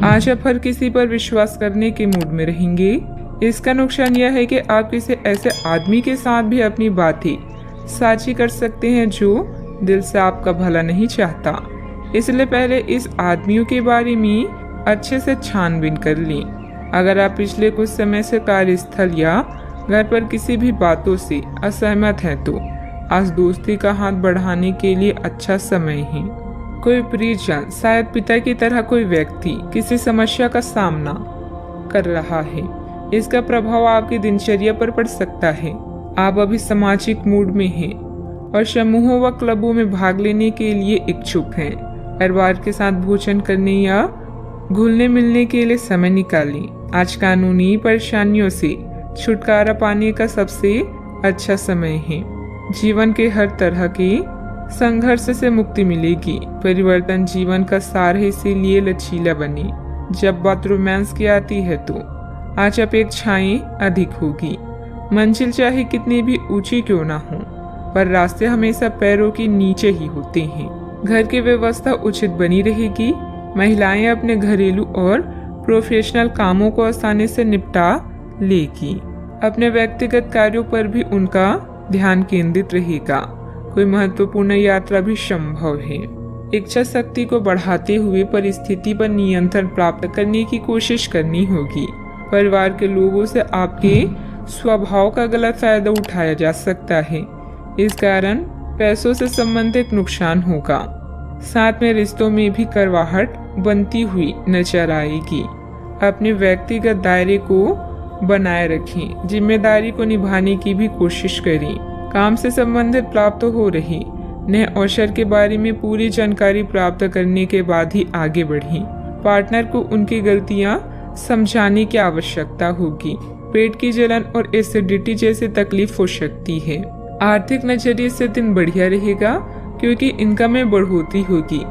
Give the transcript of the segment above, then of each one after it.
आज आप हर किसी पर विश्वास करने के मूड में रहेंगे। इसका नुकसान यह है कि आप किसी ऐसे आदमी के साथ भी अपनी बातें साझी कर सकते हैं जो दिल से आपका भला नहीं चाहता। इसलिए पहले इस आदमियों के बारे में अच्छे से छानबीन कर लें। अगर आप पिछले कुछ समय से कार्यस्थल या घर पर किसी भी बातों से असहमत हैं तो आज दोस्ती का हाथ बढ़ाने के लिए अच्छा समय है। कोई परिजन, शायद पिता की तरह कोई व्यक्ति किसी समस्या का सामना कर रहा है। इसका प्रभाव आपकी दिनचर्या पर पड़ सकता है। आप अभी सामाजिक मूड में हैं और समूहों व क्लबों में भाग लेने के लिए इच्छुक हैं। परिवार के साथ भोजन करने या घुलने मिलने के लिए समय निकालें। आज कानूनी परेशानियों से छुटकारा पाने का सबसे अच्छा समय है। जीवन के हर तरह के संघर्ष से मुक्ति मिलेगी। परिवर्तन जीवन का सार है, इसीलिए लचीला बने। जब बात रोमांस की आती है तो आज अपेक्षाएं अधिक होगी। मंजिल चाहे कितनी भी ऊंची क्यों ना हो, पर रास्ते हमेशा पैरों के नीचे ही होते हैं। घर की व्यवस्था उचित बनी रहेगी। महिलाएं अपने घरेलू और प्रोफेशनल कामों को आसानी से निपटा लेगी। अपने व्यक्तिगत कार्यों पर भी उनका ध्यान केंद्रित रहेगा। कोई महत्वपूर्ण यात्रा भी संभव है। इच्छा शक्ति को बढ़ाते हुए परिस्थिति पर नियंत्रण प्राप्त करने की कोशिश करनी होगी। परिवार के लोगों से आपके स्वभाव का गलत फायदा उठाया जा सकता है। इस कारण पैसों से संबंधित नुकसान होगा। साथ में रिश्तों में भी करवाहट बनती हुई नजर आएगी। अपने व्यक्तिगत दायरे को बनाए रखें। जिम्मेदारी को निभाने की भी कोशिश करें। काम से संबंधित प्राप्त हो रही नए अवसर के बारे में पूरी जानकारी प्राप्त करने के बाद ही आगे बढ़ें। पार्टनर को उनकी गलतियां समझाने की आवश्यकता होगी। पेट की जलन और एसिडिटी जैसी तकलीफ हो सकती है। आर्थिक नजरिए से दिन बढ़िया रहेगा क्योंकि इनकम में बढ़ोतरी होगी।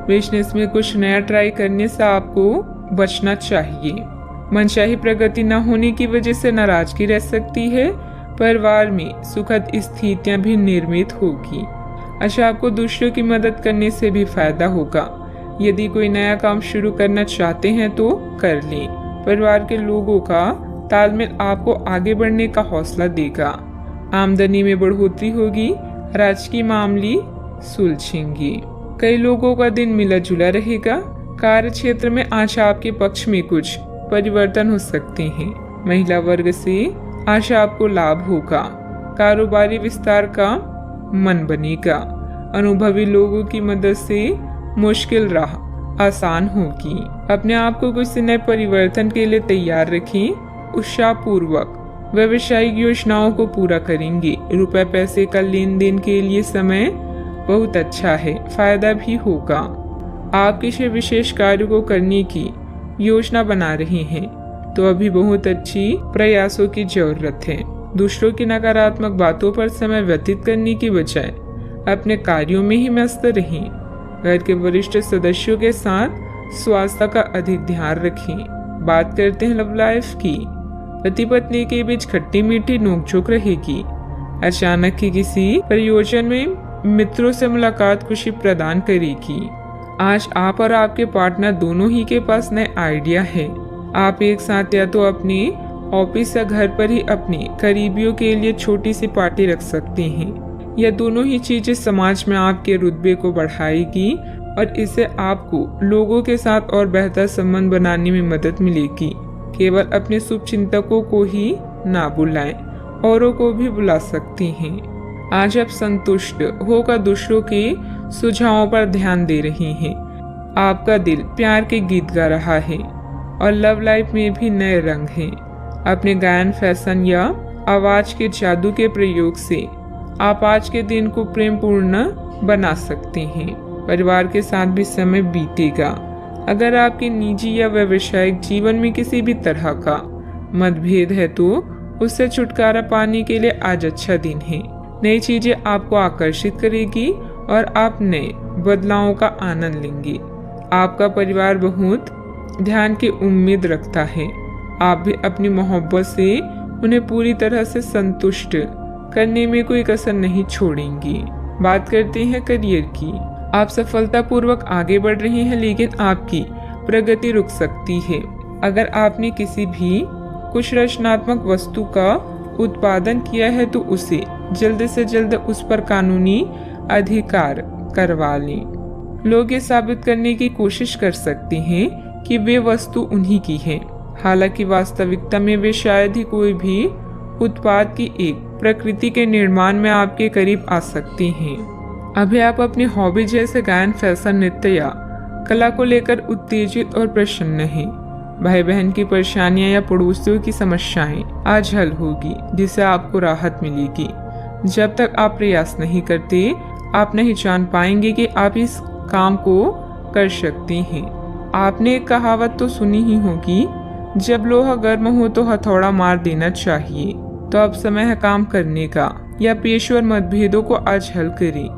बिजनेस में कुछ नया ट्राई करने से आपको बचना चाहिए। मनचाही प्रगति न होने की वजह से नाराजगी रह सकती है। परिवार में सुखद स्थितियां भी निर्मित होगी। अच्छा, आपको दूसरों की मदद करने से भी फायदा होगा। यदि कोई नया काम शुरू करना चाहते हैं तो कर लें। परिवार के लोगों का तालमेल आपको आगे बढ़ने का हौसला देगा। आमदनी में बढ़ोतरी होगी। राजकीय मामले सुलझेंगे। कई लोगों का दिन मिला जुला रहेगा। कार्य क्षेत्र में आज आपके पक्ष में कुछ परिवर्तन हो सकते हैं। महिला वर्ग से आज आपको लाभ होगा। कारोबारी विस्तार का मन बनेगा। अनुभवी लोगों की मदद से मुश्किल राह आसान होगी। अपने आप को कुछ नए परिवर्तन के लिए तैयार रखें। उत्साहपूर्वक व्यावसायिक योजनाओं को पूरा करेंगे। रुपए पैसे का लेन देन के लिए समय बहुत अच्छा है। फायदा भी होगा। आप किसी विशेष कार्य को करने की योजना बना रहे हैं तो अभी बहुत अच्छी प्रयासों की जरूरत है। दूसरों की नकारात्मक बातों पर समय व्यतीत करने की बजाय अपने कार्यों में ही मस्त रहें। घर के वरिष्ठ सदस्यों के साथ स्वास्थ्य का अधिक ध्यान रखें। बात करते हैं लव लाइफ की। पति पत्नी के बीच खट्टी मीठी नोकझोंक रहेगी। अचानक ही किसी प्रयोजन में मित्रों से मुलाकात खुशी प्रदान करेगी। आज आप और आपके पार्टनर दोनों ही के पास नए आइडिया है। आप एक साथ या तो अपने ऑफिस या घर पर ही अपने करीबियों के लिए छोटी सी पार्टी रख सकते हैं। यह दोनों ही चीजें समाज में आपके रुतबे को बढ़ाएगी और इससे आपको लोगों के साथ और बेहतर संबंध बनाने में मदद मिलेगी। केवल अपने शुभ चिंतकों को ही ना बुलाएं, औरों को भी बुला सकते हैं। आज आप संतुष्ट होकर दूसरों के सुझावों पर ध्यान दे रहे हैं। आपका दिल प्यार के गीत गा रहा है और लव लाइफ में भी नए रंग हैं। अपने गायन, फैशन या आवाज के जादू के प्रयोग से आप आज के दिन को प्रेमपूर्ण बना सकते हैं। परिवार के साथ भी समय बीतेगा। अगर आपके निजी या व्यावसायिक जीवन में किसी भी तरह का मतभेद है तो उससे छुटकारा पाने के लिए आज अच्छा दिन है। नई चीजें आपको आकर्षित करेगी और आप नए बदलावों का आनंद लेंगे। आपका परिवार बहुत ध्यान की उम्मीद रखता है। आप भी अपनी मोहब्बत से उन्हें पूरी तरह से संतुष्ट करने में कोई कसर नहीं छोड़ेंगी। बात करते हैं करियर की। आप सफलतापूर्वक आगे बढ़ रहे हैं, लेकिन आपकी प्रगति रुक सकती है। अगर आपने किसी भी कुछ रचनात्मक वस्तु का उत्पादन किया है तो उसे जल्द से जल्द उस पर कानूनी अधिकार करवा लें। लोग ये साबित करने की कोशिश कर सकते हैं कि वे वस्तु उन्हीं की है, हालांकि वास्तविकता में वे शायद ही कोई भी उत्पाद की एक प्रकृति के निर्माण में आपके करीब आ सकते हैं। अभी आप अपनी हॉबी जैसे गायन, फैशन, नृत्य या कला को लेकर उत्तेजित और प्रसन्न हैं। भाई बहन की परेशानियां या पड़ोसियों की समस्याएं आज हल होगी, जिससे आपको राहत मिलेगी। जब तक आप प्रयास नहीं करते, आप नहीं जान पाएंगे कि आप इस काम को कर सकते हैं। आपने एक कहावत तो सुनी ही होगी, जब लोहा गर्म हो तो हथौड़ा मार देना चाहिए। तो अब समय है काम करने का, या पेशेवर मतभेदों को आज हल करें।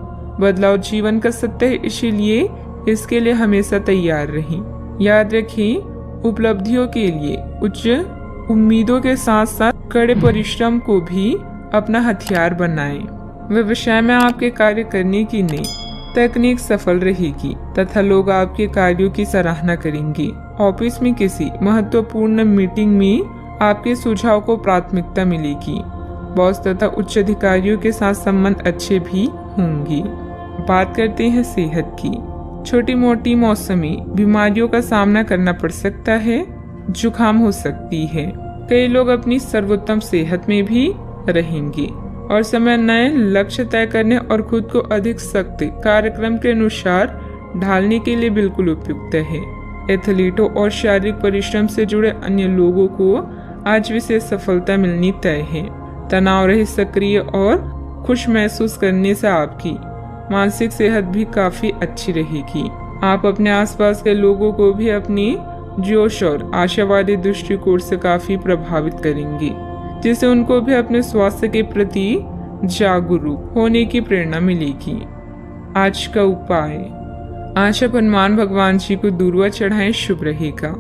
बदलाव जीवन का सत्य है, इसीलिए इसके लिए हमेशा तैयार रहें। याद रखें, उपलब्धियों के लिए उच्च उम्मीदों के साथ साथ कड़े परिश्रम को भी अपना हथियार बनाएं। व्यवसाय में आपके कार्य करने की नई तकनीक सफल रहेगी तथा लोग आपके कार्यों की सराहना करेंगे। ऑफिस में किसी महत्वपूर्ण मीटिंग में आपके सुझाव को प्राथमिकता मिलेगी। बॉस तथा उच्च अधिकारियों के साथ संबंध अच्छे भी होंगे। बात करते हैं सेहत की। छोटी मोटी मौसमी बीमारियों का सामना करना पड़ सकता है, जुकाम हो सकती है। कई लोग अपनी सर्वोत्तम सेहत में भी रहेंगे और समय नए लक्ष्य तय करने और खुद को अधिक सख्त कार्यक्रम के अनुसार ढालने के लिए बिल्कुल उपयुक्त है। एथलीटों और शारीरिक परिश्रम से जुड़े अन्य लोगों को आज विशेष सफलता मिलनी तय है। तनाव रहित, सक्रिय और खुश महसूस करने से आपकी मानसिक सेहत भी काफी अच्छी रहेगी। आप अपने आसपास के लोगों को भी अपनी जोश और आशावादी दृष्टिकोण से काफी प्रभावित करेंगे, जिससे उनको भी अपने स्वास्थ्य के प्रति जागरूक होने की प्रेरणा मिलेगी। आज का उपाय, आज आप हनुमान भगवान जी को दूर्वा चढ़ाएं, शुभ रहेगा।